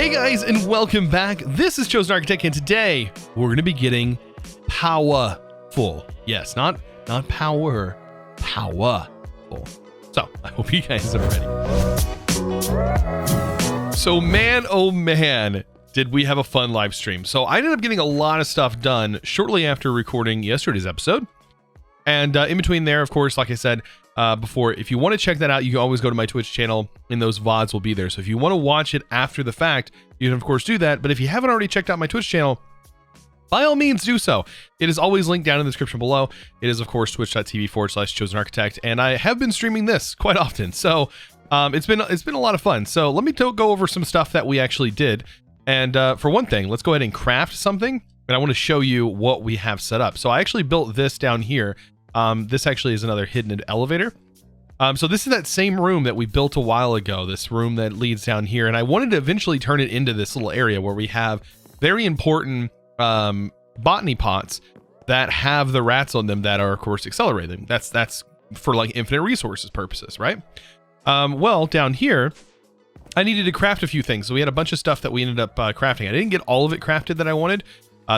Hey guys, and welcome back. This is ChosenArchitect, and today we're going to be getting powahful. Yes, not power, powahful. So I hope you guys are ready. So man, oh man, did we have a fun live stream. So I ended up getting a lot of stuff done shortly after recording yesterday's episode. And in between there, of course, like I said before, if you want to check that out, you can always go to my Twitch channel and those VODs will be there. So if you want to watch it after the fact, you can of course do that. But if you haven't already checked out my Twitch channel, by all means do so. It is always linked down in the description below. It is of course twitch.tv/ChosenArchitect. And I have been streaming this quite often. So it's been a lot of fun. So let me go over some stuff that we actually did. And for one thing, let's go ahead and craft something. And I want to show you what we have set up. So I actually built this down here. This actually is another hidden elevator. So this is that same room that we built a while ago, this room that leads down here. And I wanted to eventually turn it into this little area where we have very important botany pots that have the rats on them that are, of course, accelerating. That's for like infinite resources purposes, right? Well, down here, I needed to craft a few things. So we had a bunch of stuff that we ended up crafting. I didn't get all of it crafted that I wanted.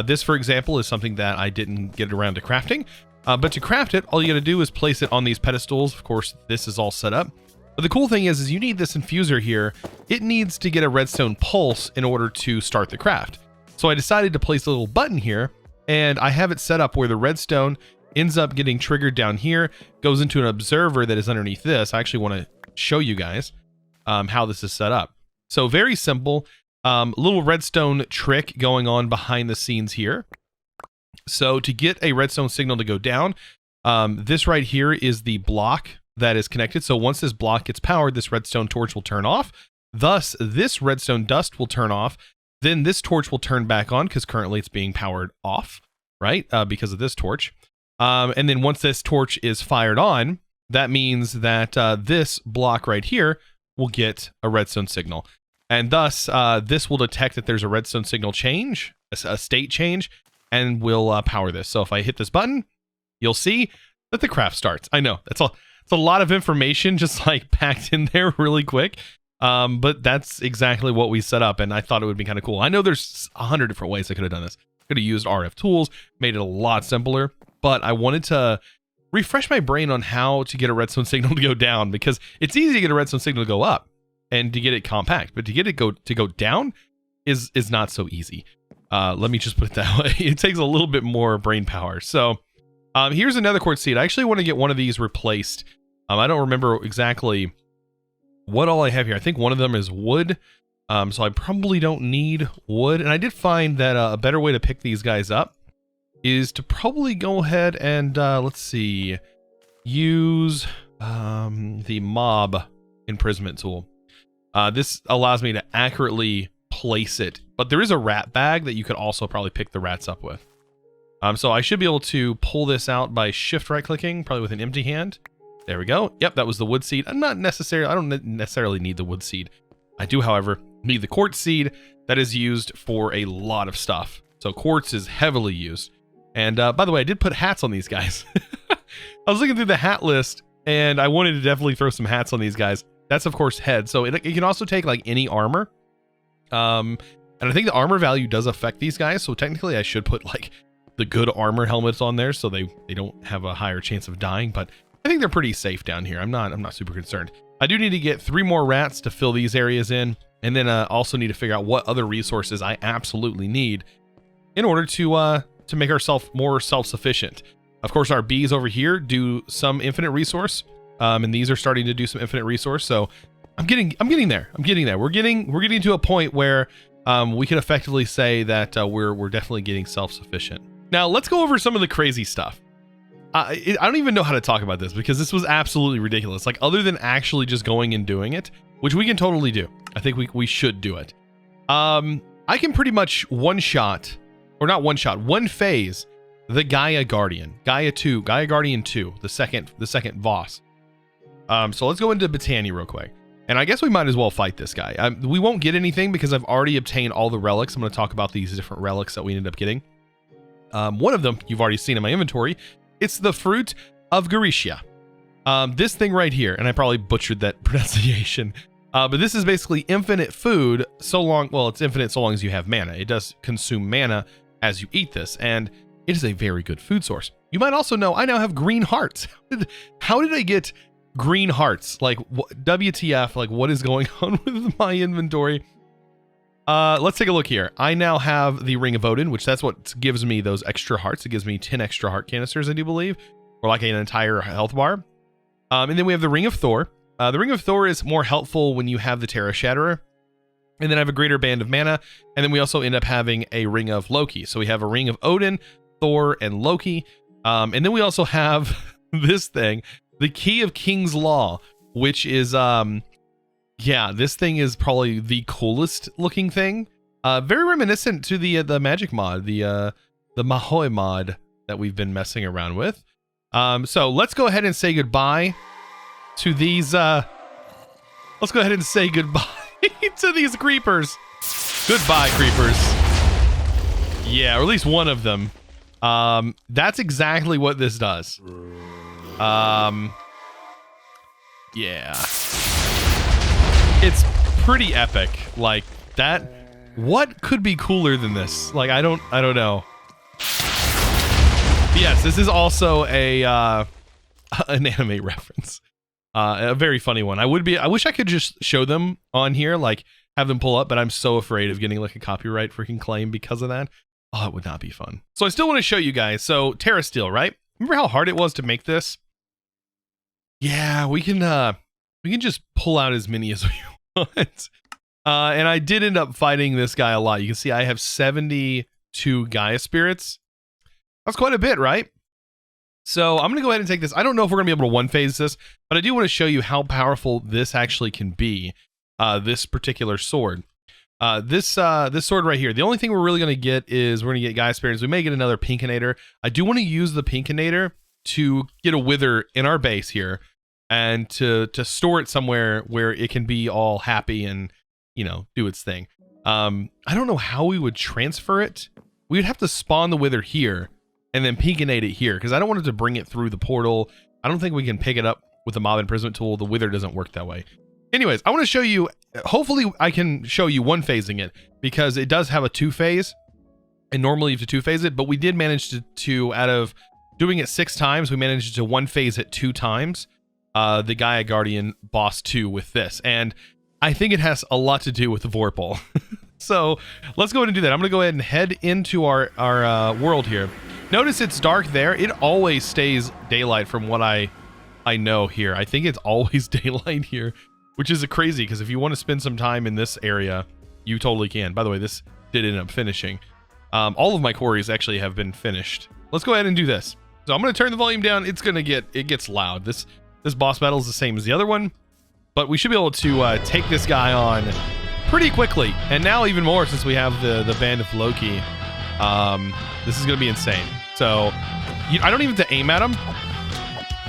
This, for example, is something that I didn't get around to crafting. But to craft it, all you got to do is place it on these pedestals. Of course, this is all set up. But the cool thing is you need this infuser here. It needs to get a redstone pulse in order to start the craft. So I decided to place a little button here, and I have it set up where the redstone ends up getting triggered down here, goes into an observer that is underneath this. I actually want to show you guys how this is set up. So very simple, little redstone trick going on behind the scenes here. So to get a redstone signal to go down, this right here is the block that is connected. So once this block gets powered, this redstone torch will turn off. Thus, this redstone dust will turn off. Then this torch will turn back on because currently it's being powered off, right? Because of this torch. And then once this torch is fired on, that means that this block right here will get a redstone signal. And thus, this will detect that there's a redstone signal change, a state change, and we'll power this. So if I hit this button, you'll see that the craft starts. I know it's a lot of information just like packed in there really quick. But that's exactly what we set up, and I thought it would be kind of cool. I know there's 100 different ways I could have done this. Could have used RF tools, made it a lot simpler, but I wanted to refresh my brain on how to get a redstone signal to go down, because it's easy to get a redstone signal to go up and to get it compact, but to get it to go down is not so easy. Let me just put it that way. It takes a little bit more brain power. So here's another quartz seed. I actually want to get one of these replaced. I don't remember exactly what all I have here. I think one of them is wood. So I probably don't need wood. And I did find that a better way to pick these guys up is to probably go ahead and, let's see, use the mob imprisonment tool. This allows me to accurately place it, but there is a rat bag that you could also probably pick the rats up with. So I should be able to pull this out by shift right clicking, probably with an empty hand. There we go. Yep, that was the wood seed. I don't necessarily need the wood seed. I do, however, need the quartz seed that is used for a lot of stuff. So quartz is heavily used. And by the way, I did put hats on these guys. I was looking through the hat list and I wanted to definitely throw some hats on these guys. That's of course head. So it can also take like any armor. And I think the armor value does affect these guys. So technically I should put like the good armor helmets on there so they don't have a higher chance of dying, but I think they're pretty safe down here. I'm not super concerned. I do need to get 3 more rats to fill these areas in, and then also need to figure out what other resources I absolutely need in order to make ourselves more self-sufficient. Of course, our bees over here do some infinite resource, and these are starting to do some infinite resource. So I'm getting there. We're getting to a point where we can effectively say that we're definitely getting self-sufficient. Now let's go over some of the crazy stuff. I don't even know how to talk about this because this was absolutely ridiculous. Like, other than actually just going and doing it, which we can totally do. I think we should do it. I can pretty much one phase the Gaia Guardian, Gaia Guardian 2, the second boss. So let's go into Botany real quick. And I guess we might as well fight this guy. We won't get anything because I've already obtained all the relics. I'm going to talk about these different relics that we ended up getting. One of them you've already seen in my inventory. It's the Fruit of Garisha. This thing right here, and I probably butchered that pronunciation. But this is basically infinite food so long, well, it's infinite so long as you have mana. It does consume mana as you eat this, and it is a very good food source. You might also know I now have green hearts. How did I get green hearts? Like, WTF, like what is going on with my inventory? Let's take a look here. I now have the Ring of Odin, which that's what gives me those extra hearts. It gives me 10 extra heart canisters, I do believe, or like an entire health bar. And then we have the Ring of Thor. The Ring of Thor is more helpful when you have the Terra Shatterer. And then I have a greater band of mana. And then we also end up having a Ring of Loki. So we have a Ring of Odin, Thor, and Loki. And then we also have this thing, the Key of King's Law, which is, yeah, this thing is probably the coolest looking thing. Very reminiscent to the magic mod, the Mahoi mod that we've been messing around with. So let's go ahead and say goodbye to these, let's go ahead and say goodbye to these creepers. Goodbye, creepers. Yeah, or at least one of them. That's exactly what this does. Yeah. It's pretty epic. Like that. What could be cooler than this? Like, I don't know. But yes, this is also a, an anime reference. A very funny one. I wish I could just show them on here, like have them pull up, but I'm so afraid of getting like a copyright freaking claim because of that. Oh, it would not be fun. So I still want to show you guys. So Terra Steel, right? Remember how hard it was to make this? Yeah, we can just pull out as many as we want. And I did end up fighting this guy a lot. You can see I have 72 Gaia spirits. That's quite a bit, right? So I'm going to go ahead and take this. I don't know if we're going to be able to one phase this, but I do want to show you how powerful this actually can be, this particular sword. This sword right here, the only thing we're really going to get is we're going to get Gaia spirits. We may get another Pinkinator. I do want to use the Pinkinator to get a Wither in our base here and to store it somewhere where it can be all happy and, you know, do its thing. I don't know how we would transfer it. We would have to spawn the Wither here and then Pinkinate it here because I don't want it to bring it through the portal. I don't think we can pick it up with the mob imprisonment tool. The Wither doesn't work that way. Anyways, I want to show you, hopefully I can show you one phasing it because it does have a two phase and normally you have to two phase it, but we did manage to out of doing it 6 times, we managed to one phase it 2 times. The Gaia Guardian boss 2 with this. And I think it has a lot to do with the Vorpal. So let's go ahead and do that. I'm going to go ahead and head into our world here. Notice it's dark there. It always stays daylight from what I know here. I think it's always daylight here, which is crazy because if you want to spend some time in this area, you totally can. By the way, this did end up finishing. All of my quarries actually have been finished. Let's go ahead and do this. So I'm going to turn the volume down. It gets loud. This boss battle is the same as the other one, but we should be able to take this guy on pretty quickly. And now even more since we have the band of Loki. This is going to be insane. So I don't even have to aim at him.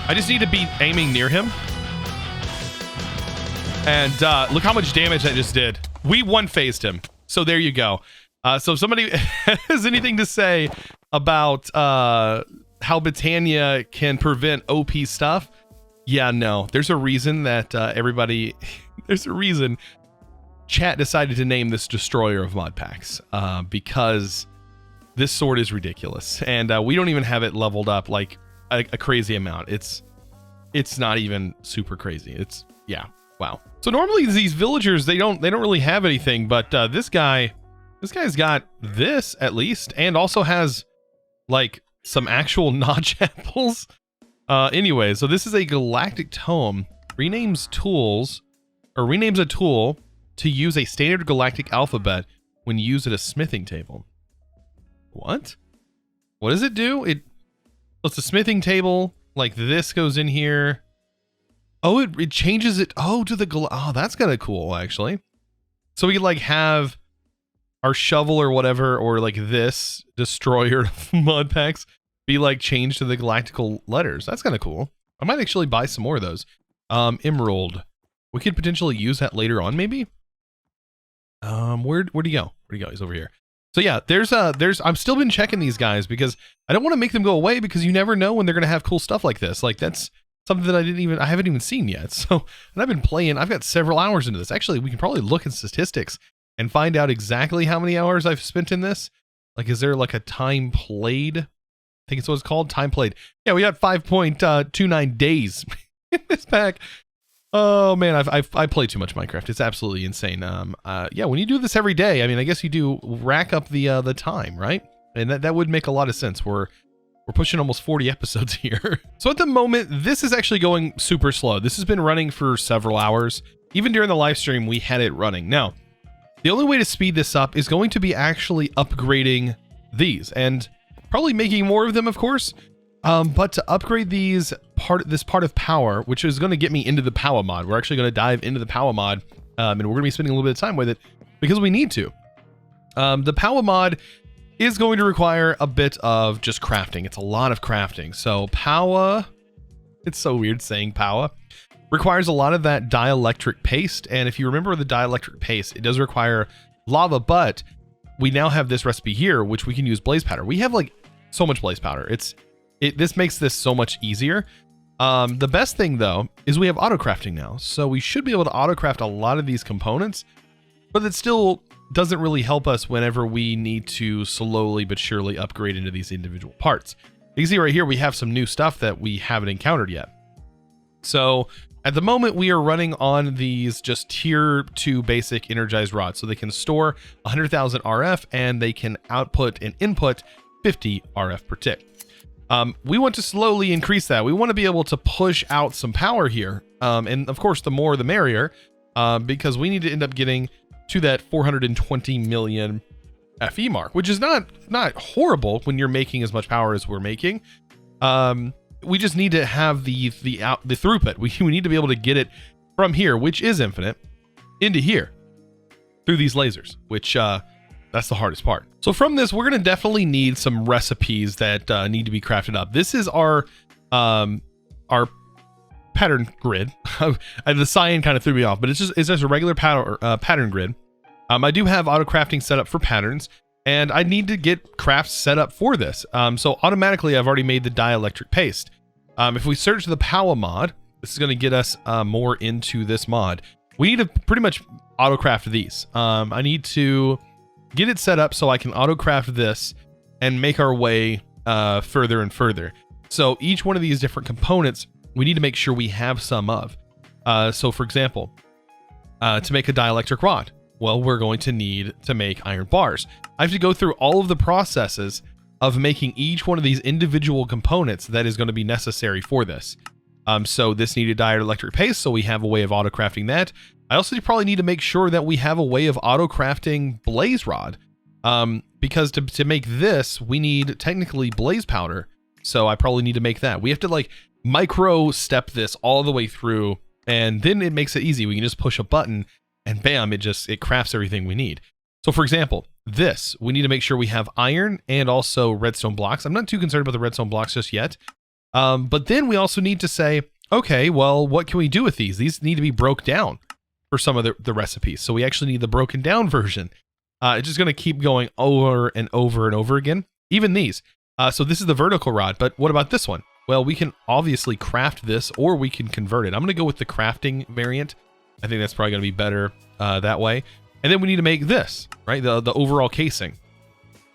I just need to be aiming near him. And look how much damage that just did. We one-phased him. So there you go. So if somebody has anything to say about how Britannia can prevent OP stuff, yeah, no. There's a reason that everybody... there's a reason chat decided to name this Destroyer of Mod Packs. Because this sword is ridiculous. And we don't even have it leveled up like a crazy amount. It's not even super crazy. It's... yeah. Wow. So normally these villagers, they don't really have anything, but this guy's got this at least, and also has like some actual notch apples. Anyway, so this is a Galactic Tome. Renames a tool to use a standard galactic alphabet when used at a smithing table. What? What does it do? It's a smithing table. Like this goes in here. Oh, it changes it. Oh, to the oh, that's kind of cool actually. So we could like have our shovel or whatever, or like this destroyer of mod packs be like changed to the galactical letters. That's kind of cool. I might actually buy some more of those. Emerald. We could potentially use that later on, maybe. Where'd he go? Where'd he go? He's over here. So yeah, I've still been checking these guys because I don't want to make them go away because you never know when they're gonna have cool stuff like this. Like that's something that I haven't even seen yet. So, and I've been playing, I've got several hours into this. Actually, we can probably look at statistics and find out exactly how many hours I've spent in this. Like, is there like a time played? I think it's what it's called, time played. Yeah, we got 5.29 days in this pack. Oh man, I play too much Minecraft. It's absolutely insane. Yeah, when you do this every day, I mean, I guess you do rack up the time, right? And that would make a lot of sense. We're pushing almost 40 episodes here. So at the moment, this is actually going super slow. This has been running for several hours. Even during the live stream, we had it running. Now, the only way to speed this up is going to be actually upgrading these and probably making more of them, of course. But to upgrade this part of Powah, which is going to get me into the Powah mod, we're actually going to dive into the Powah mod, and we're going to be spending a little bit of time with it because we need to. The Powah mod is going to require a bit of just crafting. It's a lot of crafting. So Powah, it's so weird saying Powah, requires a lot of that dielectric paste. And if you remember the dielectric paste, it does require lava, but we now have this recipe here, which we can use blaze powder. We have like so much blaze powder. This makes this so much easier. The best thing though, is we have auto crafting now. So we should be able to auto craft a lot of these components, but it still doesn't really help us whenever we need to slowly but surely upgrade into these individual parts. You can see right here, we have some new stuff that we haven't encountered yet. So at the moment we are running on these just tier 2 basic energized rods. So they can store 100,000 RF and they can output and input 50 RF per tick. We want to slowly increase that. We want to be able to push out some power here. And of course, the more the merrier, because we need to end up getting to that 420 million FE mark, which is not horrible when you're making as much power as we're making. We just need to have the throughput. We need to be able to get it from here, which is infinite, into here through these lasers, which that's the hardest part. So from this, we're going to definitely need some recipes that need to be crafted up. This is our pattern grid. The cyan kind of threw me off, but it's just a regular pattern grid. I do have auto crafting set up for patterns, and I need to get crafts set up for this. So automatically, I've already made the dielectric paste. If we search the Powah mod, this is going to get us more into this mod. We need to pretty much auto craft these. I need to get it set up so I can auto craft this and make our way further and further. So each one of these different components, we need to make sure we have some of. So for example, to make a dielectric rod, well, we're going to need to make iron bars. I have to go through all of the processes of making each one of these individual components that is going to be necessary for this. So this needed dielectric paste, so we have a way of auto crafting that. I also probably need to make sure that we have a way of auto crafting blaze rod, because to make this, we need technically blaze powder. So I probably need to make that. We have to like micro step this all the way through, and then it makes it easy. We can just push a button and bam, it crafts everything we need. So for example, this, we need to make sure we have iron and also redstone blocks. I'm not too concerned about the redstone blocks just yet. But then we also need to say, okay, well, what can we do with these? These need to be broke down for some of the recipes. So we actually need the broken down version. It's just going to keep going over and over and over again. Even these. So this is the vertical rod, but what about this one? Well, we can obviously craft this, or we can convert it. I'm going to go with the crafting variant. I think that's probably going to be better that way. And then we need to make this, right? The overall casing.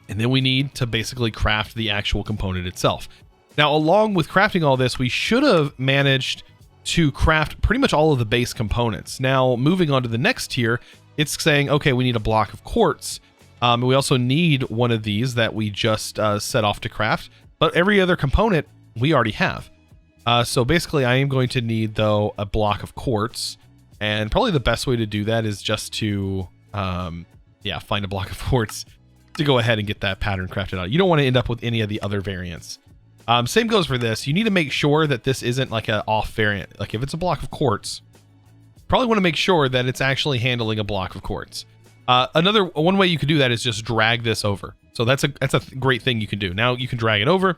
And then we need to basically craft the actual component itself. Now, along with crafting all this, we should have managed to craft pretty much all of the base components. Now, moving on to the next tier, it's saying, okay, we need a block of quartz. We also need one of these that we just set off to craft. But every other component we already have. So basically, I am going to need, though, a block of quartz. And probably the best way to do that is just to, find a block of quartz to go ahead and get that pattern crafted out. You don't want to end up with any of the other variants. Same goes for this. You need to make sure that this isn't like an off variant. Like if it's a block of quartz, probably want to make sure that it's actually handling a block of quartz. One way you could do that is just drag this over. So that's a great thing you can do. Now you can drag it over.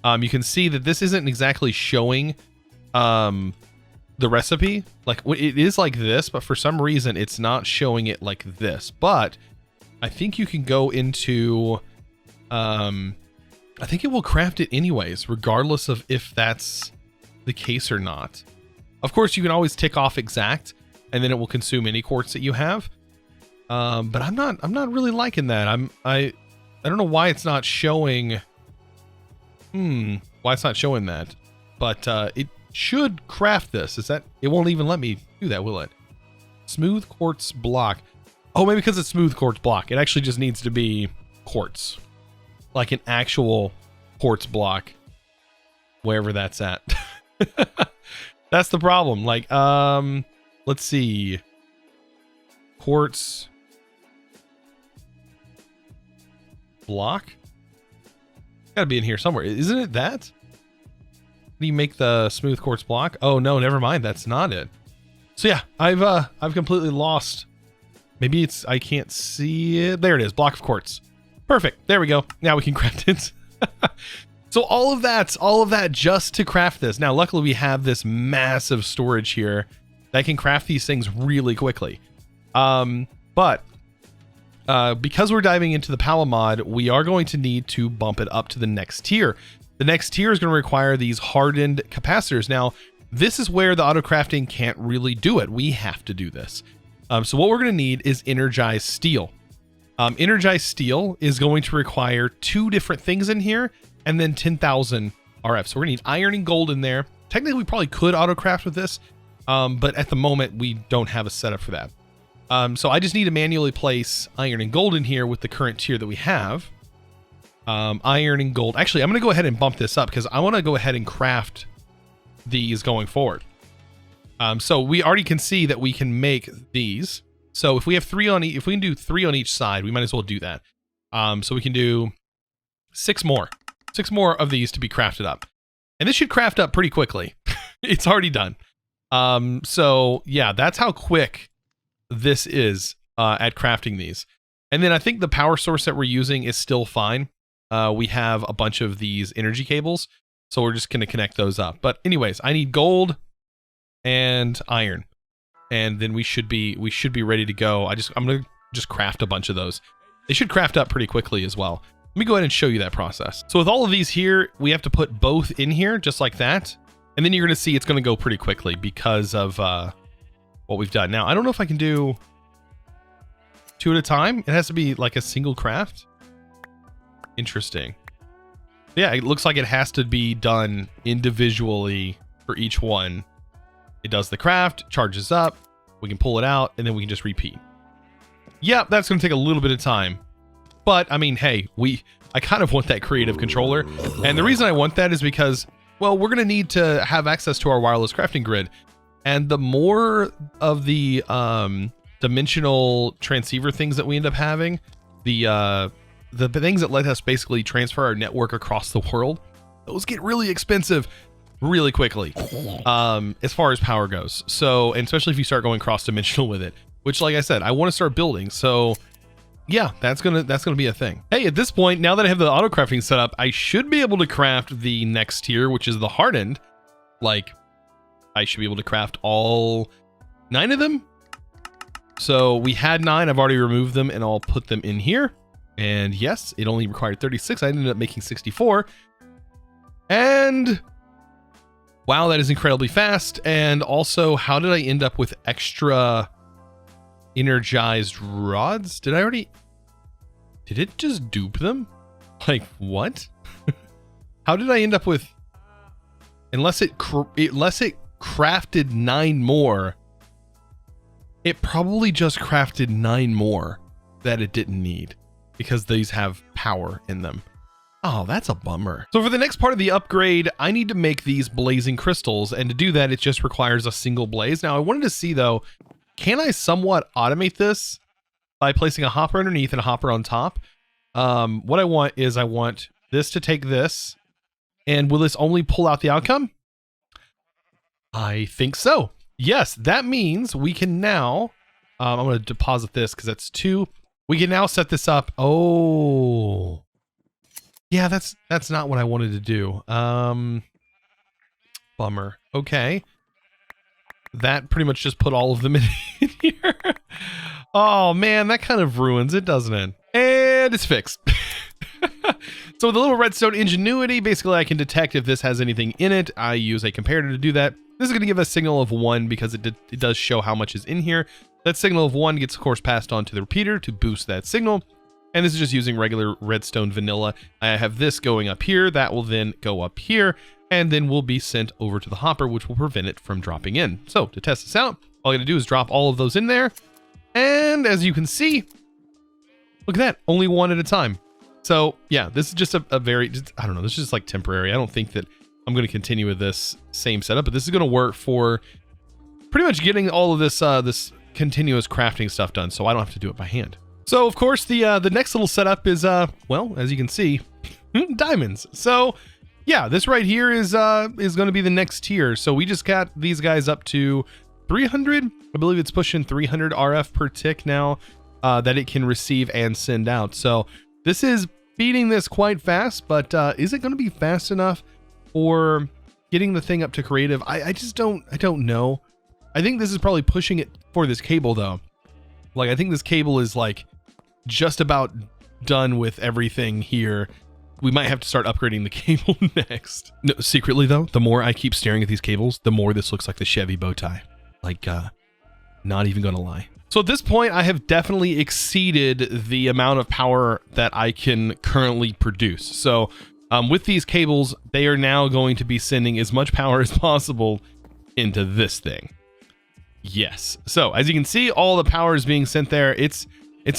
You can see that this isn't exactly showing the recipe. Like it is like this, but for some reason it's not showing it like this. But I think you can go into, I think it will craft it anyways, regardless of if that's the case or not. Of course, you can always tick off exact, and then it will consume any quartz that you have. But I'm not really liking that. I don't know why it's not showing. Why it's not showing that? But it should craft this. Is that? It won't even let me do that, will it? Smooth quartz block. Oh, maybe because it's smooth quartz block. It actually just needs to be quartz, like an actual quartz block, wherever that's at. That's the problem. Like, let's see. Quartz block. Gotta be in here somewhere. Isn't it that? How do you make the smooth quartz block? Oh no, never mind. That's not it. So yeah, I've completely lost. Maybe it's, I can't see it. There it is. Block of quartz. Perfect. There we go. Now we can craft it. So all of that just to craft this. Now, luckily we have this massive storage here that can craft these things really quickly. But because we're diving into the Powah mod, we are going to need to bump it up to the next tier. The next tier is going to require these hardened capacitors. Now, this is where the auto crafting can't really do it. We have to do this. So what we're going to need is Energized Steel. Energized Steel is going to require 2 different things in here, and then 10,000 RF. So we're going to need iron and gold in there. Technically, we probably could auto craft with this, but at the moment, we don't have a setup for that. So I just need to manually place iron and gold in here with the current tier that we have. Iron and gold. Actually, I'm going to go ahead and bump this up because I want to go ahead and craft these going forward. So we already can see that we can make these. So if we have 3 on if we can do 3 on each side, we might as well do that. So we can do 6 more of these to be crafted up, and this should craft up pretty quickly. It's already done. So yeah, that's how quick this is at crafting these. And then I think the power source that we're using is still fine. We have a bunch of these energy cables, so we're just going to connect those up. But anyways, I need gold and iron, and then we should be ready to go. I'm going to just craft a bunch of those. They should craft up pretty quickly as well. Let me go ahead and show you that process. So with all of these here, we have to put both in here just like that. And then you're going to see it's going to go pretty quickly because of what we've done. Now, I don't know if I can do 2 at a time. It has to be like a single craft. Interesting. Yeah, it looks like it has to be done individually for each one. It does the craft, charges up, we can pull it out, and then we can just repeat. Yeah, that's going to take a little bit of time. But, I mean, hey, I kind of want that creative controller. And the reason I want that is because, well, we're going to need to have access to our wireless crafting grid. And the more of the dimensional transceiver things that we end up having, the things that let us basically transfer our network across the world, those get really expensive really quickly as far as power goes. So, and especially if you start going cross-dimensional with it, which, like I said, I want to start building. So yeah, that's gonna be a thing. Hey, at this point, now that I have the auto crafting set up, I should be able to craft the next tier, which is the hardened. Like, I should be able to craft all 9 of them. So we had 9, I've already removed them, and I'll put them in here. And yes, it only required 36. I ended up making 64. And wow, that is incredibly fast. And also, how did I end up with extra energized rods? Did it just dupe them? Like, what? How did I end up with, unless it crafted 9 more, it probably just crafted 9 more that it didn't need because these have power in them. Oh, that's a bummer. So for the next part of the upgrade, I need to make these blazing crystals, and to do that, it just requires a single blaze. Now, I wanted to see, though, can I somewhat automate this by placing a hopper underneath and a hopper on top? What I want is I want this to take this, and will this only pull out the outcome? I think so. Yes, that means we can now, I'm going to deposit this because that's 2. We can now set this up. Oh, yeah, that's not what I wanted to do. Bummer. Okay. That pretty much just put all of them in here. Oh man, that kind of ruins it, doesn't it? And it's fixed. So with a little Redstone Ingenuity, basically I can detect if this has anything in it. I use a comparator to do that. This is going to give a signal of 1 because it does show how much is in here. That signal of 1 gets, of course, passed on to the repeater to boost that signal. And this is just using regular redstone vanilla. I have this going up here. That will then go up here and then will be sent over to the hopper, which will prevent it from dropping in. So to test this out, all I'm going to do is drop all of those in there. And as you can see, look at that, only one at a time. So yeah, this is just a very, I don't know, this is just like temporary. I don't think that I'm going to continue with this same setup, but this is going to work for pretty much getting all of this, this continuous crafting stuff done. So I don't have to do it by hand. So of course the next little setup is, well, as you can see, diamonds. So yeah, this right here is going to be the next tier. So we just got these guys up to 300. I believe it's pushing 300 RF per tick now that it can receive and send out. So this is beating this quite fast, but is it going to be fast enough for getting the thing up to creative? I don't know. I think this is probably pushing it for this cable though. Like I think this cable is like just about done with everything here. We might have to start upgrading the cable next. No, secretly though, the more I keep staring at these cables, the more this looks like the Chevy bow tie. Like, not even gonna lie. So at this point, I have definitely exceeded the amount of power that I can currently produce. So with these cables, they are now going to be sending as much power as possible into this thing. Yes. So as you can see, all the power is being sent there. It's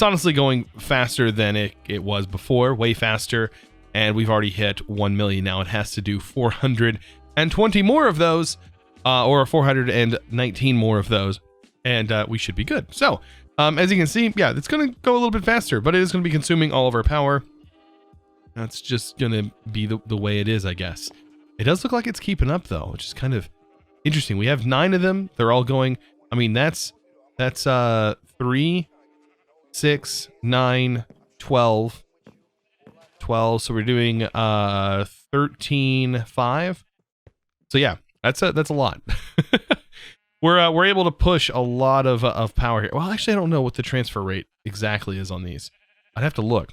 honestly going faster than it was before, way faster. And we've already hit 1 million. Now it has to do 420 more of those, or 419 more of those. And we should be good. So as you can see, yeah, it's going to go a little bit faster, but it is going to be consuming all of our power. That's just going to be the way it is, I guess. It does look like it's keeping up though, which is kind of interesting. We have 9 of them. They're all going, I mean, that's 3, 6, 9, 12. So we're doing 13, 5. So yeah, that's a lot. We're able to push a lot of power here. Well, actually, I don't know what the transfer rate exactly is on these. I'd have to look.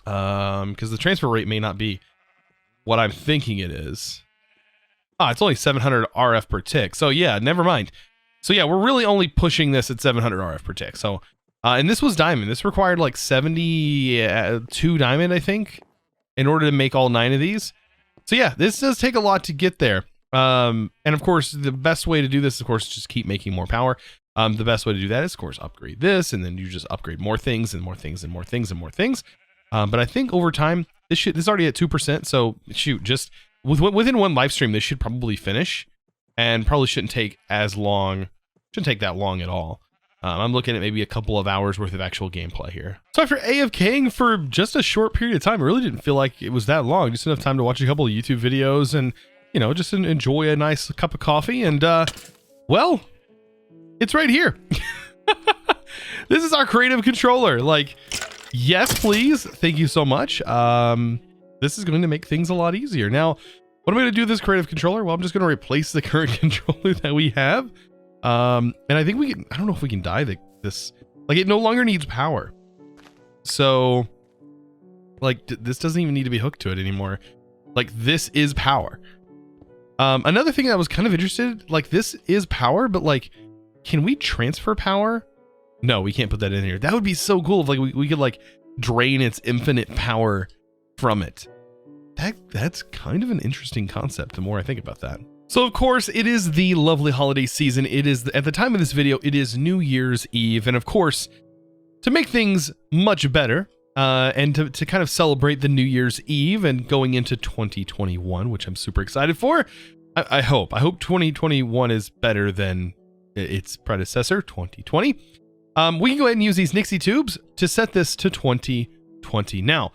Because the transfer rate may not be what I'm thinking it is. Ah, it's only 700 RF per tick. So yeah, never mind. So yeah, we're really only pushing this at 700 RF per tick. So, and this was diamond. This required like 72 diamond, I think, in order to make all 9 of these. So yeah, this does take a lot to get there. And of course, the best way to do this, of course, is just keep making more power. The best way to do that is, of course, upgrade this, and then you just upgrade more things and more things and more things and more things. But I think over time, this is already at 2%. So shoot, just within one live stream, this should probably finish, and probably shouldn't take as long. Shouldn't take that long at all. I'm looking at maybe a couple of hours worth of actual gameplay here. So after AFKing for just a short period of time, I really didn't feel like it was that long. Just enough time to watch a couple of YouTube videos and, you know, just enjoy a nice cup of coffee. And, well, it's right here. This is our creative controller. Like, yes, please. Thank you so much. This is going to make things a lot easier. Now, what am I going to do with this creative controller? Well, I'm just going to replace the current controller that we have. And I think we can, I don't know if we can dye this, like it no longer needs power. So like this doesn't even need to be hooked to it anymore. Like this is power. Another thing that was kind of interested, like this is power, but like, can we transfer power? No, we can't put that in here. That would be so cool if like we could like drain its infinite power from it. That's kind of an interesting concept the more I think about that. So of course it is the lovely holiday season. It is, at the time of this video, it is New Year's Eve. And of course, to make things much better, and to kind of celebrate the New Year's Eve and going into 2021, which I'm super excited for. I hope 2021 is better than its predecessor, 2020. We can go ahead and use these Nixie tubes to set this to 2020. Now,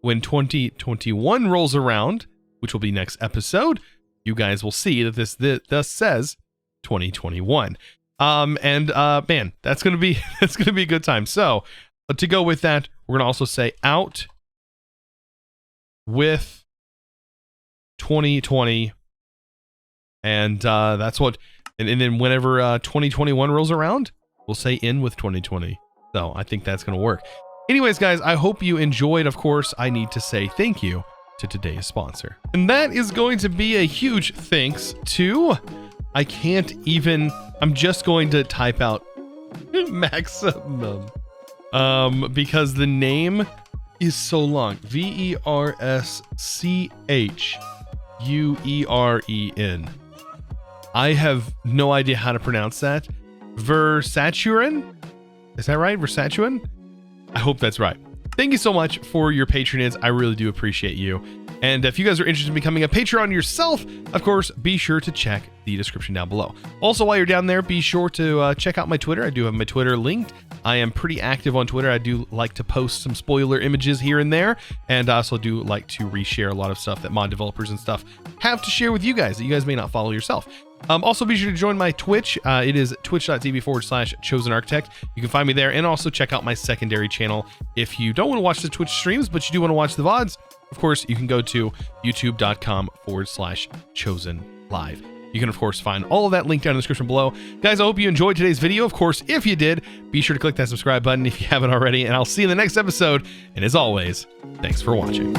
when 2021 rolls around, which will be next episode, you guys will see that this thus says 2021. Man, that's gonna be a good time. So to go with that, we're gonna also say out with 2020, and that's what. And then whenever 2021 rolls around, we'll say in with 2020. So I think that's gonna work. Anyways, guys, I hope you enjoyed. Of course, I need to say thank you to today's sponsor. And that is going to be a huge thanks to, I'm just going to type out Maximum. Because the name is so long. VERSCHUEREN. I have no idea how to pronounce that. Versaturin? Is that right? Versaturin? I hope that's right. Thank you so much for your patronage. I really do appreciate you. And if you guys are interested in becoming a Patreon yourself, of course, be sure to check the description down below. Also, while you're down there, be sure to check out my Twitter. I do have my Twitter linked. I am pretty active on Twitter. I do like to post some spoiler images here and there. And I also do like to reshare a lot of stuff that mod developers and stuff have to share with you guys that you guys may not follow yourself. Also, be sure to join my Twitch. It is twitch.tv/ChosenArchitect. You can find me there, and also check out my secondary channel. If you don't want to watch the Twitch streams, but you do want to watch the VODs, of course, you can go to youtube.com/ChosenLive. You can, of course, find all of that linked down in the description below. Guys, I hope you enjoyed today's video. Of course, if you did, be sure to click that subscribe button if you haven't already, and I'll see you in the next episode. And as always, thanks for watching.